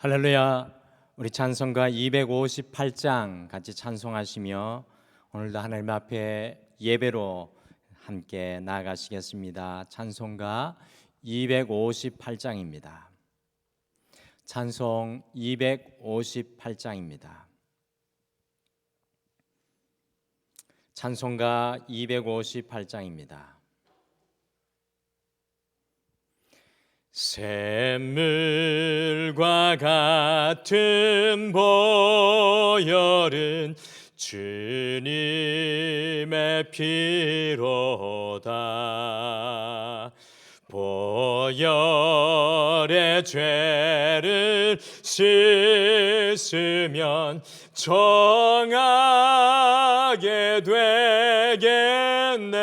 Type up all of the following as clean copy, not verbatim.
할렐루야. 우리 찬송가 258장 같이 찬송하시며 오늘도 하나님 앞에 예배로 함께 나아가시겠습니다. 찬송가 258장입니다. 찬송 258장입니다. 찬송가 258장입니다. 샘물과 같은 보혈은 주님의 피로다. 보혈의 죄를 씻으면 정하게 되겠네.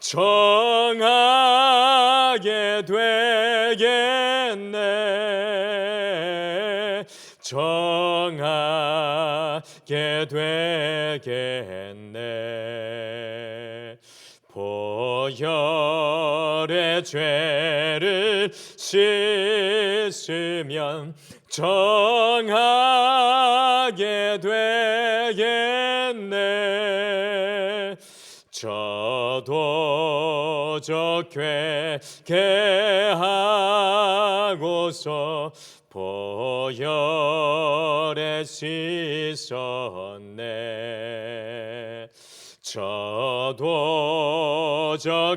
정하게 되겠네. 정하게 되겠네. 보혈의 죄를 씻으면 정하게 되겠네. 저도 회개하고서 보혈에 씻었네. 저도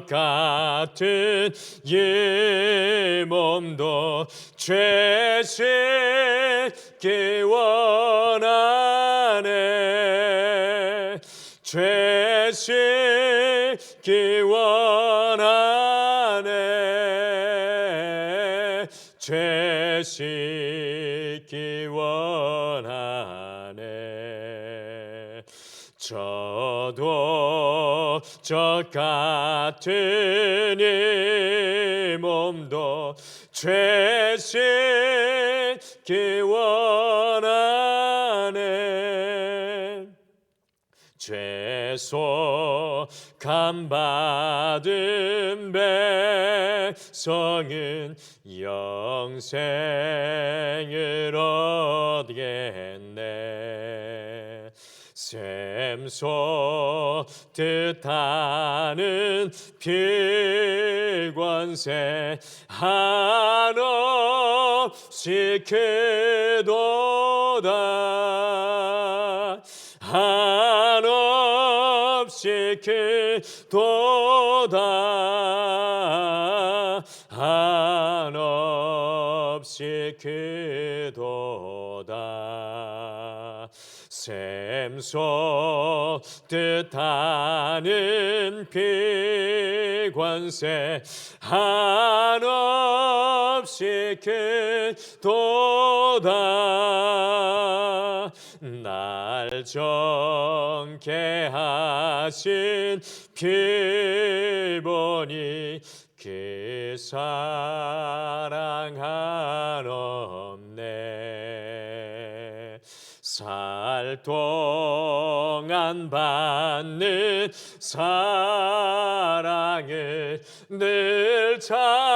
같은 이 몸도 죄 씻기 원하네. 죄 씻기 원하네. 죄 씻기 원하네. 저도 같은 이 몸도 죄 씻기 원하네. 죄속함 받은 백성은 영생을 얻겠네. 샘솟 뜻하는 필관세 한없이 크도다. 한없이 크도다. 한없이 크도다. 샘솟 뜻하는 피관세 한없이 크도다. 날 정케 하신 피 보니 그 사랑 한없네. 살 동안 받는 사랑을 늘 찬송하겠네.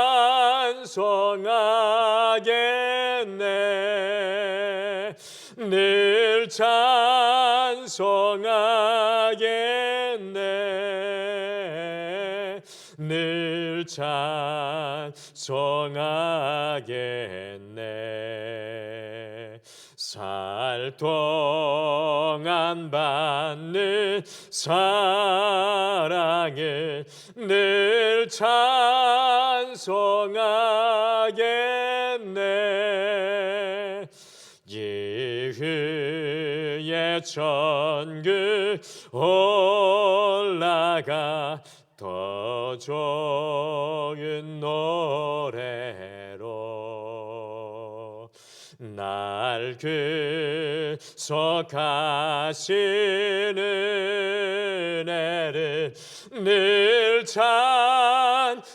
늘 찬송하겠네. 늘 찬송하겠네. 살 동안 받는 사랑을 늘 찬송하겠네. 예후의 천국 올라가 더 좋은 노래로 날 구속하시는 은혜를 늘 찬송하겠네.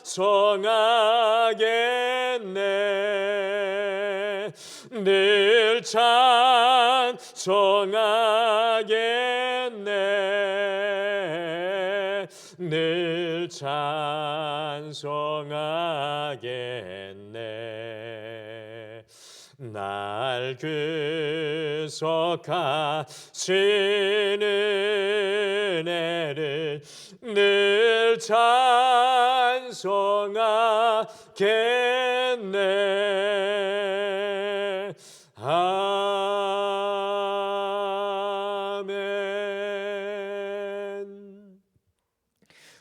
늘 찬송하겠네. 늘 찬송하겠네. 날 구속하시는 은혜를 늘 찬송하겠네. 아멘.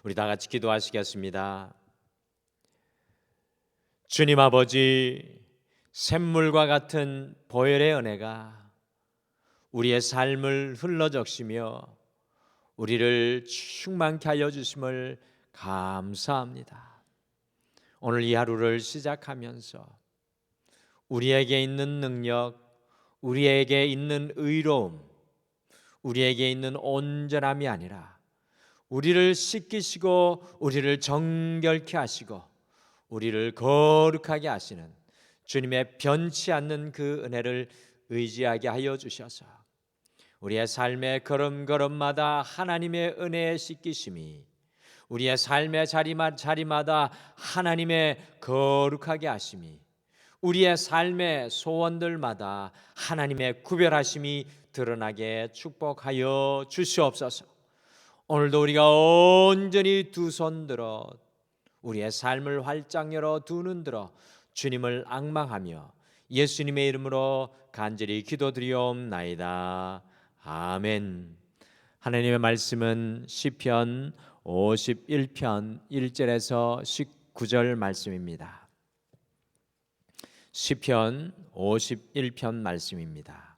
우리 다 같이 기도하시겠습니다. 주님 아버지, 샘물과 같은 보혈의 은혜가 우리의 삶을 흘러적시며 우리를 충만케 하여 주심을 감사합니다. 오늘 이 하루를 시작하면서 우리에게 있는 능력, 우리에게 있는 의로움, 우리에게 있는 온전함이 아니라 우리를 씻기시고 우리를 정결케 하시고 우리를 거룩하게 하시는 주님의 변치 않는 그 은혜를 의지하게 하여 주셔서 우리의 삶의 걸음걸음마다 하나님의 은혜의 씻기심이 우리의 삶의 자리마다 하나님의 거룩하게 하심이 우리의 삶의 소원들마다 하나님의 구별하심이 드러나게 축복하여 주시옵소서. 오늘도 우리가 온전히 두 손 들어 우리의 삶을 활짝 열어 두 눈 들어 주님을 앙망하며 예수님의 이름으로 간절히 기도드리옵나이다. 아멘. 하나님의 말씀은 시편 51편 1절에서 19절 말씀입니다. 시편 51편 말씀입니다.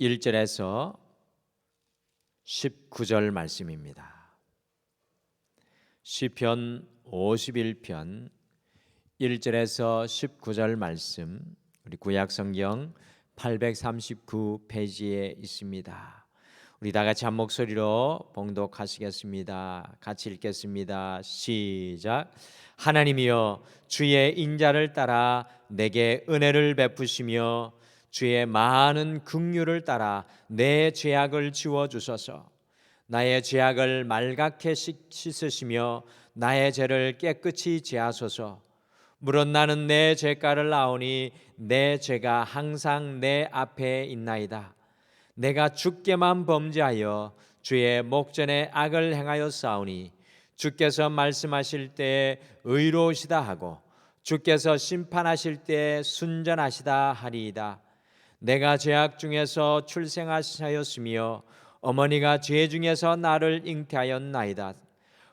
1절에서 19절 말씀입니다. 시편 51편 1절에서 19절 말씀, 우리 구약성경 839페이지에 있습니다. 우리 다 같이 한 목소리로 봉독하시겠습니다. 같이 읽겠습니다. 시작. 하나님이여, 주의 인자를 따라 내게 은혜를 베푸시며 주의 많은 긍휼을 따라 내 죄악을 지워 주소서. 나의 죄악을 말갛게 씻으시며 나의 죄를 깨끗이 제하소서. 물론 나는 내 죄가를 아오니 내 죄가 항상 내 앞에 있나이다. 내가 주께만 범죄하여 주의 목전에 악을 행하여 싸우니 주께서 말씀하실 때에 의로우시다 하고 주께서 심판하실 때에 순전하시다 하리이다. 내가 죄악 중에서 출생하였으며 어머니가 죄 중에서 나를 잉태하였나이다.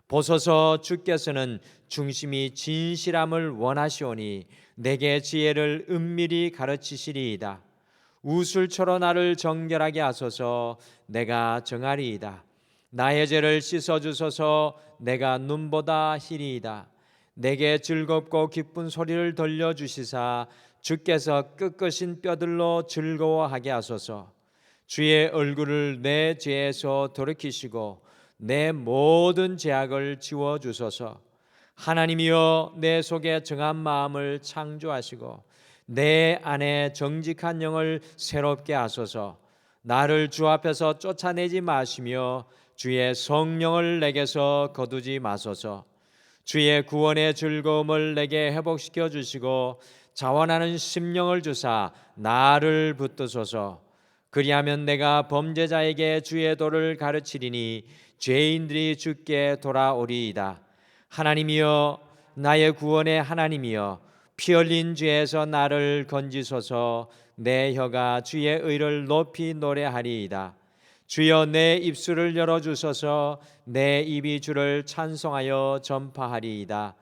보소서, 주께서는 중심이 진실함을 원하시오니 내게 지혜를 은밀히 가르치시리이다. 우술초로 나를 정결하게 하소서. 내가 정하리이다. 나의 죄를 씻어주소서. 내가 눈보다 희리이다. 내게 즐겁고 기쁜 소리를 들려주시사 주께서 끄끄신 뼈들로 즐거워하게 하소서. 주의 얼굴을 내 죄에서 돌이키시고 내 모든 죄악을 지워주소서. 하나님이여, 내 속에 정한 마음을 창조하시고 내 안에 정직한 영을 새롭게 하소서. 나를 주 앞에서 쫓아내지 마시며 주의 성령을 내게서 거두지 마소서. 주의 구원의 즐거움을 내게 회복시켜 주시고 자원하는 심령을 주사 나를 붙드소서. 그리하면 내가 범죄자에게 주의 도를 가르치리니 죄인들이 주께 돌아오리이다. 하나님이여, 나의 구원의 하나님이여, 피 흘린 죄에서 나를 건지소서. 내 혀가 주의 의를 높이 노래하리이다. 주여, 내 입술을 열어주소서. 내 입이 주를 찬송하여 전파하리이다.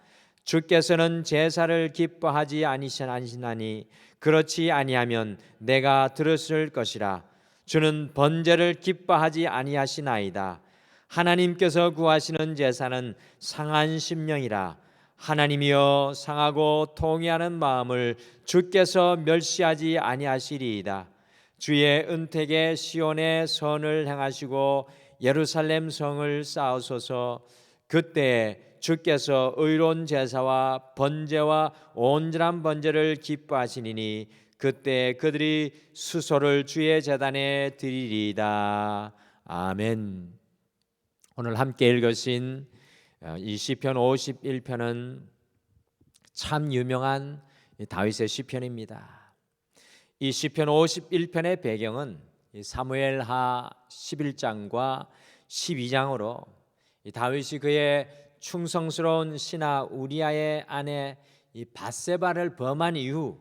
주께서는 제사를 기뻐하지 아니시나니 그렇지 아니하면 내가 들었을 것이라. 주는 번제를 기뻐하지 아니하시나이다. 하나님께서 구하시는 제사는 상한 심령이라. 하나님이여, 상하고 통회하는 마음을 주께서 멸시하지 아니하시리이다. 주의 은택에 시온의 선을 행하시고 예루살렘 성을 쌓으소서. 그때 주께서 의로운 제사와 번제와 온전한 번제를 기뻐하시니니 그때 그들이 수소를 주의 제단에 드리리이다. 아멘. 오늘 함께 읽으신 이 시편 51편은 참 유명한 다윗의 시편입니다. 이 시편 51편의 배경은 이 사무엘하 11장과 12장으로 이 다윗이 그의 충성스러운 신하 우리아의 아내 이 밧세바를 범한 이후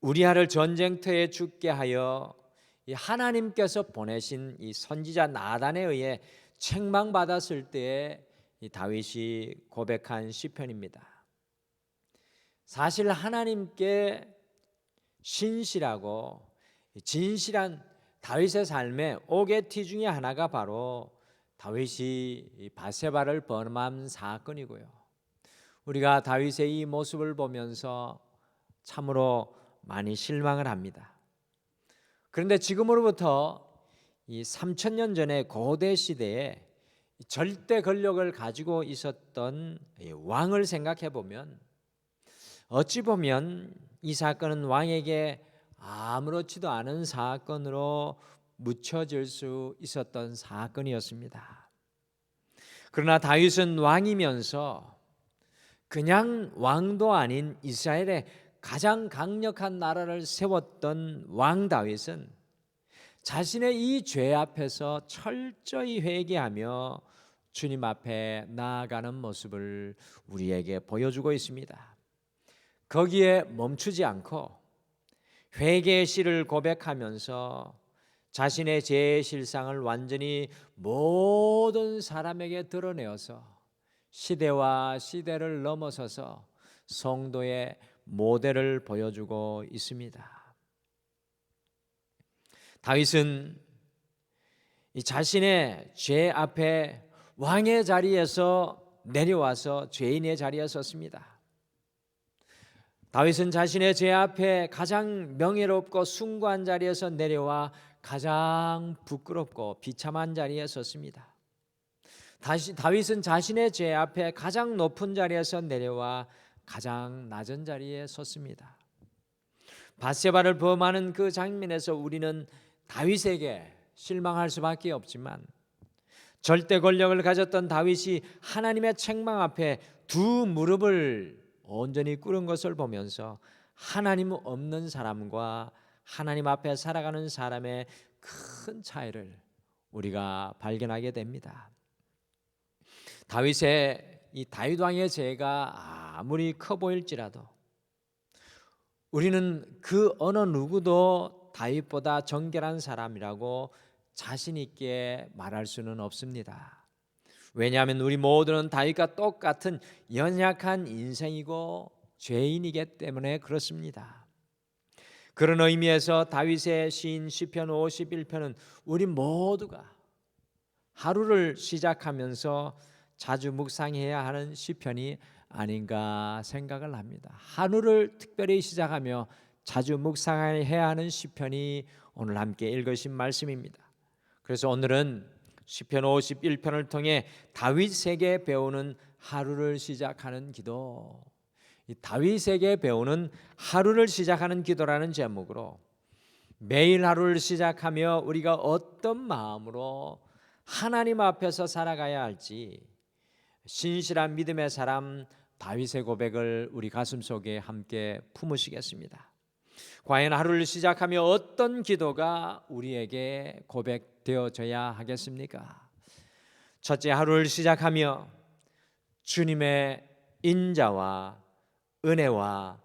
우리아를 전쟁터에 죽게 하여 이 하나님께서 보내신 이 선지자 나단에 의해 책망받았을 때에 이 다윗이 고백한 시편입니다. 사실 하나님께 신실하고 진실한 다윗의 삶의 오개티 중에 하나가 바로 다윗이 밧세바를 범한 사건이고요. 우리가 다윗의 이 모습을 보면서 참으로 많이 실망을 합니다. 그런데 지금으로부터 이 3000년 전의 고대 시대에 절대 권력을 가지고 있었던 왕을 생각해 보면 어찌 보면 이 사건은 왕에게 아무렇지도 않은 사건으로 묻혀질 수 있었던 사건이었습니다. 그러나 다윗은 왕이면서 그냥 왕도 아닌 이스라엘의 가장 강력한 나라를 세웠던 왕 다윗은 자신의 이 죄 앞에서 철저히 회개하며 주님 앞에 나아가는 모습을 우리에게 보여주고 있습니다. 거기에 멈추지 않고 회개의 시를 고백하면서 자신의 죄의 실상을 완전히 모든 사람에게 드러내어서 시대와 시대를 넘어서서 성도의 모델을 보여주고 있습니다. 다윗은 이 자신의 죄 앞에 왕의 자리에서 내려와서 죄인의 자리에 섰습니다. 다윗은 자신의 죄 앞에 가장 명예롭고 숭고한 자리에서 내려와 가장 부끄럽고 비참한 자리에 섰습니다. 다윗은 자신의 죄 앞에 가장 높은 자리에서 내려와 가장 낮은 자리에 섰습니다. 밧세바를 범하는 그 장면에서 우리는 다윗에게 실망할 수밖에 없지만 절대 권력을 가졌던 다윗이 하나님의 책망 앞에 두 무릎을 온전히 꿇은 것을 보면서 하나님 없는 사람과 하나님 앞에 살아가는 사람의 큰 차이를 우리가 발견하게 됩니다. 이 다윗 왕의 죄가 아무리 커 보일지라도 우리는 그 어느 누구도 다윗보다 정결한 사람이라고 자신 있게 말할 수는 없습니다. 왜냐하면 우리 모두는 다윗과 똑같은 연약한 인생이고 죄인이기 때문에 그렇습니다. 그런 의미에서 다윗의 시인 시편 51편은 우리 모두가 하루를 시작하면서 자주 묵상해야 하는 시편이 아닌가 생각을 합니다. 하루를 특별히 시작하며 자주 묵상해야 하는 시편이 오늘 함께 읽으신 말씀입니다. 그래서 오늘은 시편 51편을 통해 다윗에게 배우는 하루를 시작하는 기도, 이 다윗에게 배우는 하루를 시작하는 기도라는 제목으로 매일 하루를 시작하며 우리가 어떤 마음으로 하나님 앞에서 살아가야 할지 신실한 믿음의 사람 다윗의 고백을 우리 가슴속에 함께 품으시겠습니다. 과연 하루를 시작하며 어떤 기도가 우리에게 고백되어져야 하겠습니까? 첫째, 하루를 시작하며 주님의 인자와 은혜와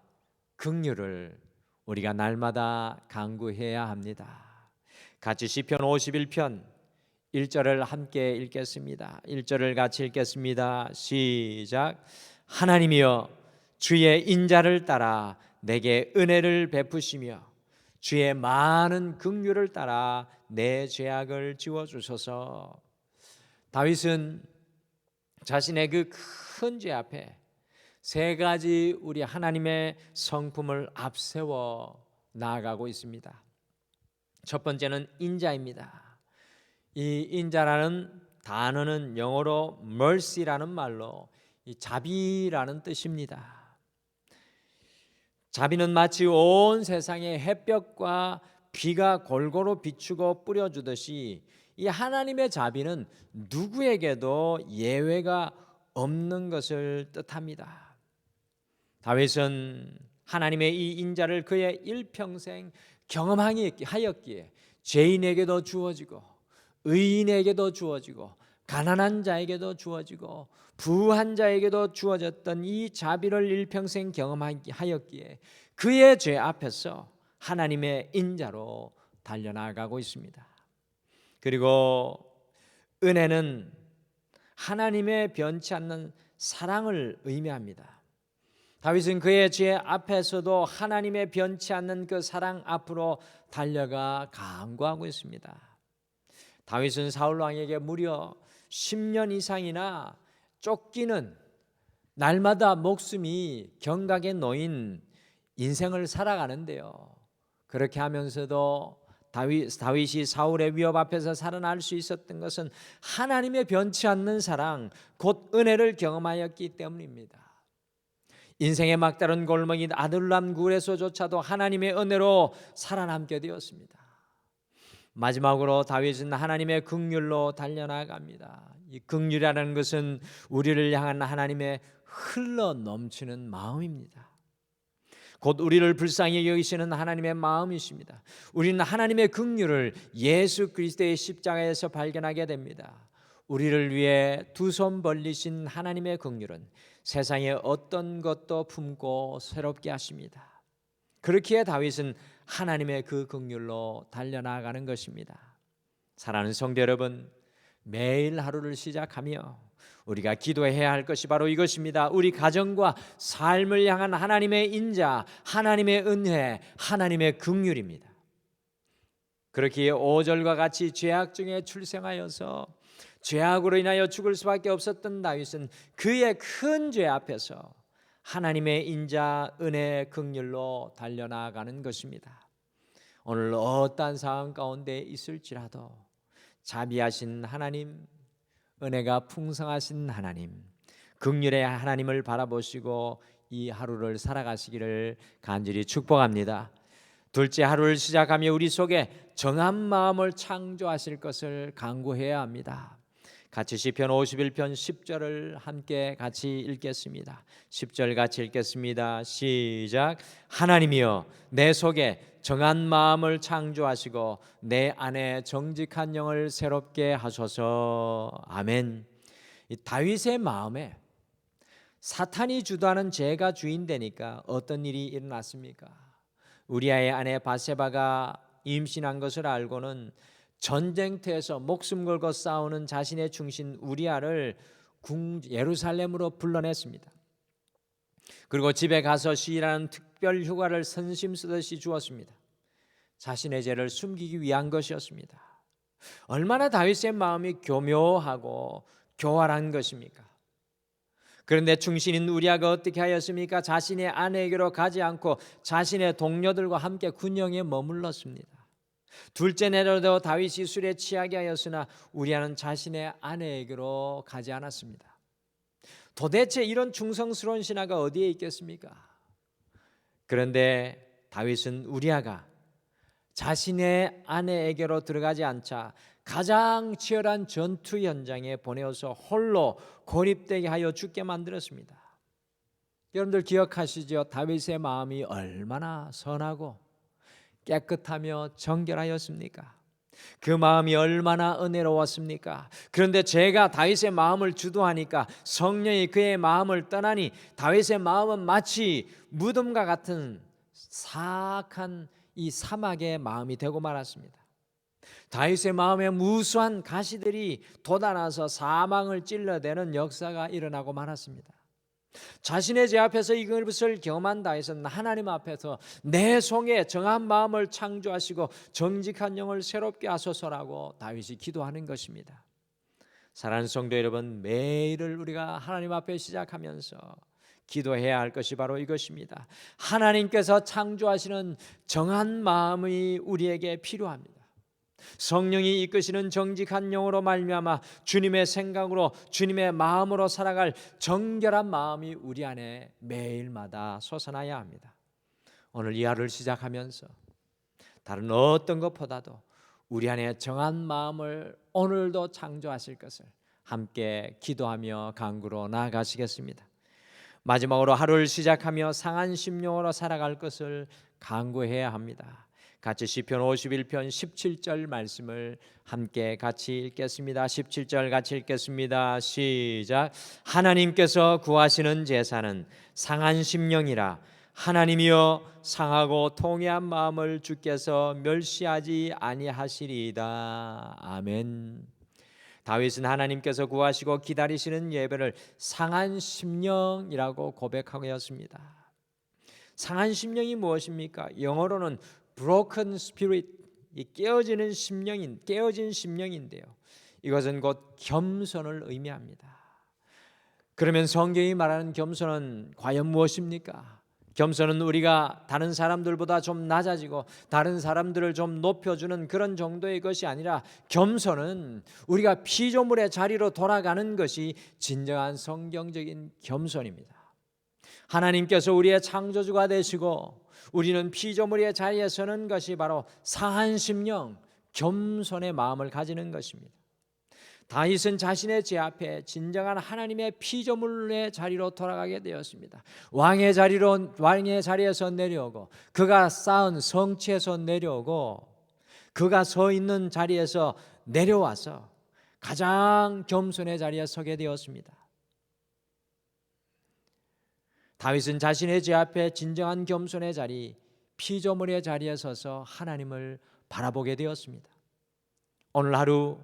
긍휼을 우리가 날마다 간구해야 합니다. 같이 시편 51편 1절을 함께 읽겠습니다. 1절을 같이 읽겠습니다. 시작. 하나님이여 주의 인자를 따라 내게 은혜를 베푸시며 주의 많은 긍휼을 따라 내 죄악을 지워주소서. 다윗은 자신의 그 큰 죄 앞에 세 가지 우리 하나님의 성품을 앞세워 나아가고 있습니다. 첫 번째는 인자입니다. 이 인자라는 단어는 영어로 mercy라는 말로 이 자비라는 뜻입니다. 자비는 마치 온 세상의 햇볕과 비가 골고루 비추고 뿌려주듯이 이 하나님의 자비는 누구에게도 예외가 없는 것을 뜻합니다. 다윗은 하나님의 이 인자를 그의 일평생 경험하였기에 죄인에게도 주어지고 의인에게도 주어지고 가난한 자에게도 주어지고 부한 자에게도 주어졌던 이 자비를 일평생 경험하였기에 그의 죄 앞에서 하나님의 인자로 달려나가고 있습니다. 그리고 은혜는 하나님의 변치 않는 사랑을 의미합니다. 다윗은 그의 죄 앞에서도 하나님의 변치 않는 그 사랑 앞으로 달려가 간구하고 있습니다. 다윗은 사울 왕에게 무려 10년 이상이나 쫓기는, 날마다 목숨이 경각에 놓인 인생을 살아가는데요. 그렇게 하면서도 다윗이 사울의 위협 앞에서 살아날 수 있었던 것은 하나님의 변치 않는 사랑, 곧 은혜를 경험하였기 때문입니다. 인생의 막다른 골목인 아둘람 굴에서조차도 하나님의 은혜로 살아남게 되었습니다. 마지막으로 다윗은 하나님의 긍휼로 달려나갑니다. 이 긍휼이라는 것은 우리를 향한 하나님의 흘러 넘치는 마음입니다. 곧 우리를 불쌍히 여기시는 하나님의 마음이십니다. 우리는 하나님의 긍휼을 예수 그리스도의 십자가에서 발견하게 됩니다. 우리를 위해 두 손 벌리신 하나님의 긍휼은 세상에 어떤 것도 품고 새롭게 하십니다. 그렇기에 다윗은 하나님의 그 긍휼로 달려나가는 것입니다. 사랑하는 성도 여러분, 매일 하루를 시작하며 우리가 기도해야 할 것이 바로 이것입니다. 우리 가정과 삶을 향한 하나님의 인자, 하나님의 은혜, 하나님의 긍휼입니다. 그렇기에 5절과 같이 죄악 중에 출생하여서 죄악으로 인하여 죽을 수밖에 없었던 다윗은 그의 큰 죄 앞에서 하나님의 인자, 은혜, 긍휼로 달려나가는 것입니다. 오늘 어떠한 상황 가운데 있을지라도 자비하신 하나님, 은혜가 풍성하신 하나님, 긍휼의 하나님을 바라보시고 이 하루를 살아가시기를 간절히 축복합니다. 둘째 하루를 시작하며 우리 속에 정한 마음을 창조하실 것을 간구해야 합니다. 같이 시편 51편 10절을 함께 같이 읽겠습니다. 10절 같이 읽겠습니다. 시작. 하나님이여 내 속에 정한 마음을 창조하시고 내 안에 정직한 영을 새롭게 하소서. 아멘. 이 다윗의 마음에 사탄이 주도하는 죄가 주인되니까 어떤 일이 일어났습니까? 우리아의 아내 바세바가 임신한 것을 알고는 전쟁터에서 목숨 걸고 싸우는 자신의 충신 우리아를 예루살렘으로 불러냈습니다. 그리고 집에 가서 시일하는 특별 휴가를 선심 쓰듯이 주었습니다. 자신의 죄를 숨기기 위한 것이었습니다. 얼마나 다윗의 마음이 교묘하고 교활한 것입니까? 그런데 충신인 우리아가 어떻게 하였습니까? 자신의 아내에게로 가지 않고 자신의 동료들과 함께 군영에 머물렀습니다. 둘째 내려도 다윗이 술에 취하게 하였으나 우리아는 자신의 아내에게로 가지 않았습니다. 도대체 이런 충성스러운 신하가 어디에 있겠습니까? 그런데 다윗은 우리아가 자신의 아내에게로 들어가지 않자 가장 치열한 전투 현장에 보내어서 홀로 고립되게 하여 죽게 만들었습니다. 여러분들 기억하시죠? 다윗의 마음이 얼마나 선하고 깨끗하며 정결하였습니까? 그 마음이 얼마나 은혜로웠습니까? 그런데 죄가 다윗의 마음을 주도하니까 성령이 그의 마음을 떠나니 다윗의 마음은 마치 무덤과 같은 사악한 이 사막의 마음이 되고 말았습니다. 다윗의 마음에 무수한 가시들이 돋아나서 사망을 찔러대는 역사가 일어나고 말았습니다. 자신의 죄 앞에서 이것을 경험한 다윗은 하나님 앞에서 내 속에 정한 마음을 창조하시고 정직한 영을 새롭게 하소서라고 다윗이 기도하는 것입니다. 사랑하는 성도 여러분, 매일을 우리가 하나님 앞에 시작하면서 기도해야 할 것이 바로 이것입니다. 하나님께서 창조하시는 정한 마음이 우리에게 필요합니다. 성령이 이끄시는 정직한 영으로 말미암아 주님의 생각으로 주님의 마음으로 살아갈 정결한 마음이 우리 안에 매일마다 솟아나야 합니다. 오늘 이 하루를 시작하면서 다른 어떤 것보다도 우리 안에 정한 마음을 오늘도 창조하실 것을 함께 기도하며 간구로 나아가시겠습니다. 마지막으로 하루를 시작하며 상한 심령으로 살아갈 것을 강구해야 합니다. 같이 시편 51편 17절 말씀을 함께 같이 읽겠습니다. 17절 같이 읽겠습니다. 시작. 하나님께서 구하시는 제사는 상한 심령이라. 하나님이여 상하고 통회한 마음을 주께서 멸시하지 아니하시리이다. 아멘. 다윗은 하나님께서 구하시고 기다리시는 예배를 상한 심령이라고 고백하였습니다. 상한 심령이 무엇입니까? 영어로는 broken spirit, 깨어진 심령인데요. 이것은 곧 겸손을 의미합니다. 그러면 성경이 말하는 겸손은 과연 무엇입니까? 겸손은 우리가 다른 사람들보다 좀 낮아지고 다른 사람들을 좀 높여주는 그런 정도의 것이 아니라, 겸손은 우리가 피조물의 자리로 돌아가는 것이 진정한 성경적인 겸손입니다. 하나님께서 우리의 창조주가 되시고 우리는 피조물의 자리에 서는 것이 바로 상한 심령, 겸손의 마음을 가지는 것입니다. 다윗은 자신의 죄 앞에 진정한 하나님의 피조물의 자리로 돌아가게 되었습니다. 왕의 자리에서 내려오고, 그가 쌓은 성취에서 내려오고, 그가 서 있는 자리에서 내려와서 가장 겸손의 자리에 서게 되었습니다. 다윗은 자신의 죄 앞에 진정한 겸손의 자리, 피조물의 자리에 서서 하나님을 바라보게 되었습니다. 오늘 하루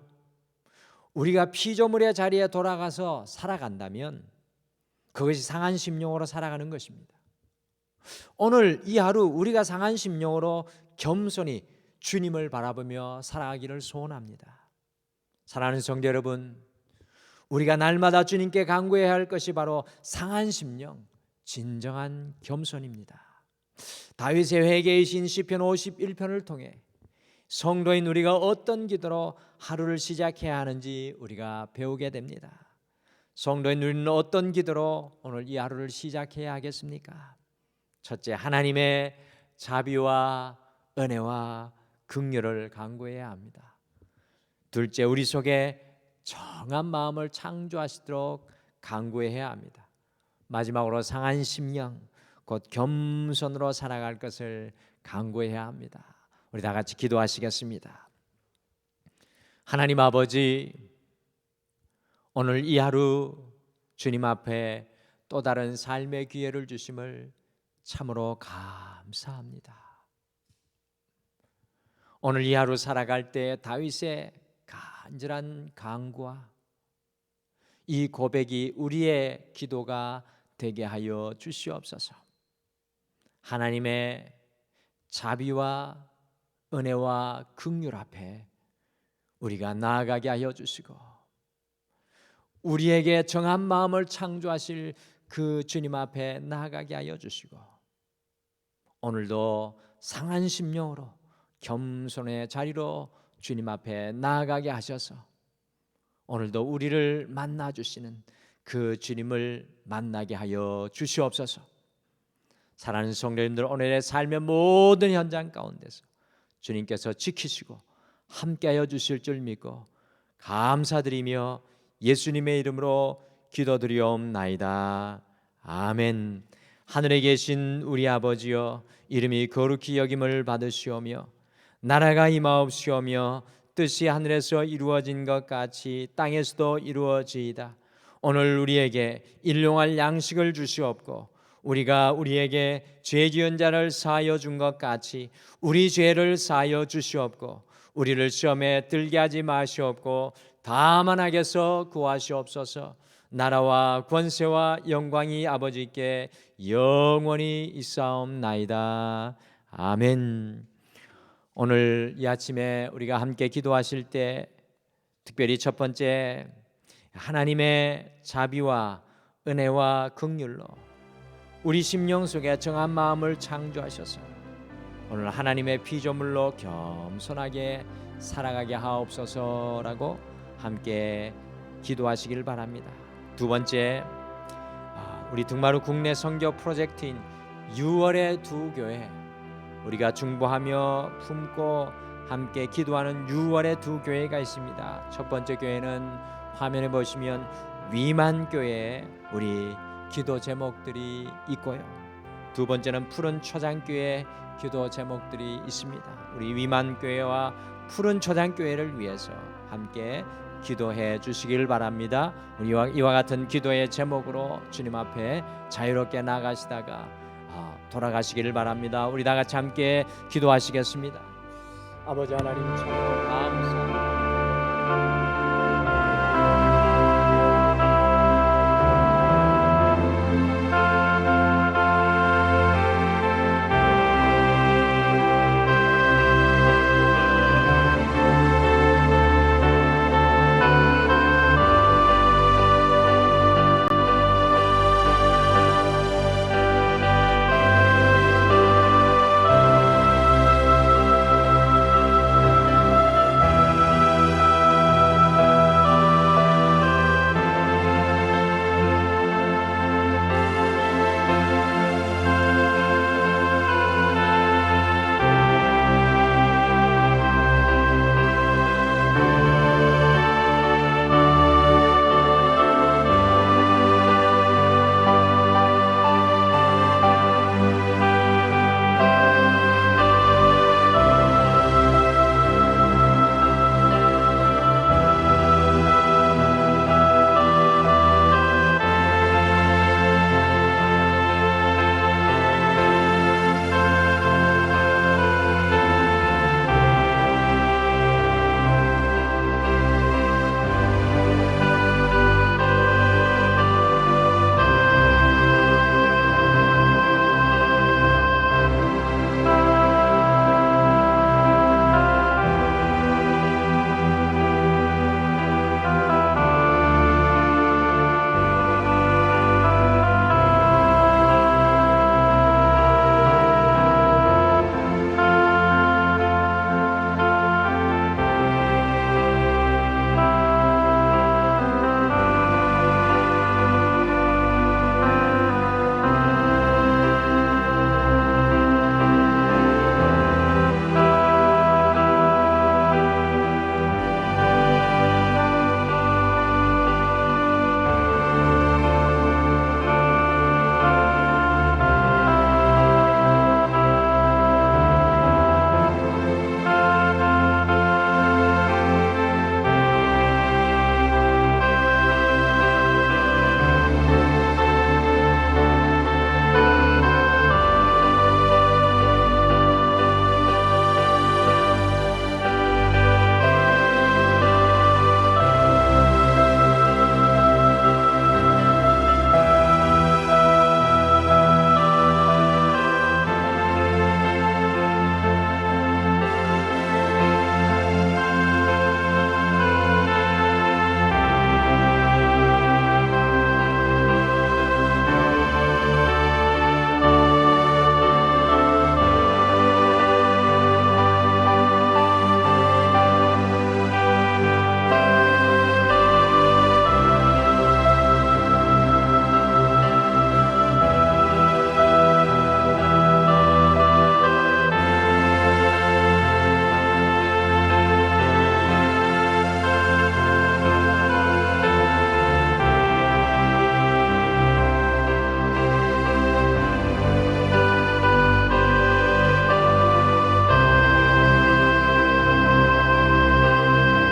우리가 피조물의 자리에 돌아가서 살아간다면 그것이 상한 심령으로 살아가는 것입니다. 오늘 이 하루 우리가 상한 심령으로 겸손히 주님을 바라보며 살아가기를 소원합니다. 사랑하는 성도 여러분, 우리가 날마다 주님께 간구해야 할 것이 바로 상한 심령, 진정한 겸손입니다. 다윗의 회개이신 시편 51편을 통해 성도인 우리가 어떤 기도로 하루를 시작해야 하는지 우리가 배우게 됩니다. 성도인 우리는 어떤 기도로 오늘 이 하루를 시작해야 하겠습니까? 첫째, 하나님의 자비와 은혜와 긍휼을 간구해야 합니다. 둘째, 우리 속에 정한 마음을 창조하시도록 간구해야 합니다. 마지막으로 상한 심령, 곧 겸손으로 살아갈 것을 간구해야 합니다. 우리 다 같이 기도하시겠습니다. 하나님 아버지, 오늘 이 하루 주님 앞에 또 다른 삶의 기회를 주심을 참으로 감사합니다. 오늘 이 하루 살아갈 때 다윗의 간절한 간구와 이 고백이 우리의 기도가 되게 하여 주시옵소서. 하나님의 자비와 은혜와 긍휼 앞에 우리가 나아가게 하여 주시고, 우리에게 정한 마음을 창조하실 그 주님 앞에 나아가게 하여 주시고, 오늘도 상한 심령으로 겸손의 자리로 주님 앞에 나아가게 하셔서 오늘도 우리를 만나 주시는 그 주님을 만나게 하여 주시옵소서. 사랑하는 성도님들, 오늘의 삶의 모든 현장 가운데서 주님께서 지키시고 함께하여 주실 줄 믿고 감사드리며 예수님의 이름으로 기도드리옵나이다. 아멘. 하늘에 계신 우리 아버지여, 이름이 거룩히 여김을 받으시오며 나라가 임하옵시오며 뜻이 하늘에서 이루어진 것 같이 땅에서도 이루어지이다. 오늘 우리에게 일용할 양식을 주시옵고, 우리가 우리에게 죄 지은 자를 사하여 준 것 같이 우리 죄를 사하여 주시옵고, 우리를 시험에 들게 하지 마시옵고 다만 악에서 구하시옵소서. 나라와 권세와 영광이 아버지께 영원히 있사옵나이다. 아멘. 오늘 이 아침에 우리가 함께 기도하실 때 특별히 첫 번째, 하나님의 자비와 은혜와 긍휼로 우리 심령 속에 정한 마음을 창조하셔서 오늘 하나님의 피조물로 겸손하게 살아가게 하옵소서라고 함께 기도하시길 바랍니다. 두 번째, 우리 등마루 국내 선교 프로젝트인 6월의 두 교회, 우리가 중보하며 품고 함께 기도하는 6월의 두 교회가 있습니다. 첫 번째 교회는 화면에 보시면 위만교회 우리 기도 제목들이 있고요. 두 번째는 푸른 초장교회 기도 제목들이 있습니다. 우리 위만교회와 푸른 초장교회를 위해서 함께 기도해 주시길 바랍니다. 우리와 이와 같은 기도의 제목으로 주님 앞에 자유롭게 나가시다가 돌아가시기를 바랍니다. 우리 다 같이 함께 기도하시겠습니다. 아버지 하나님 참 감사합니다.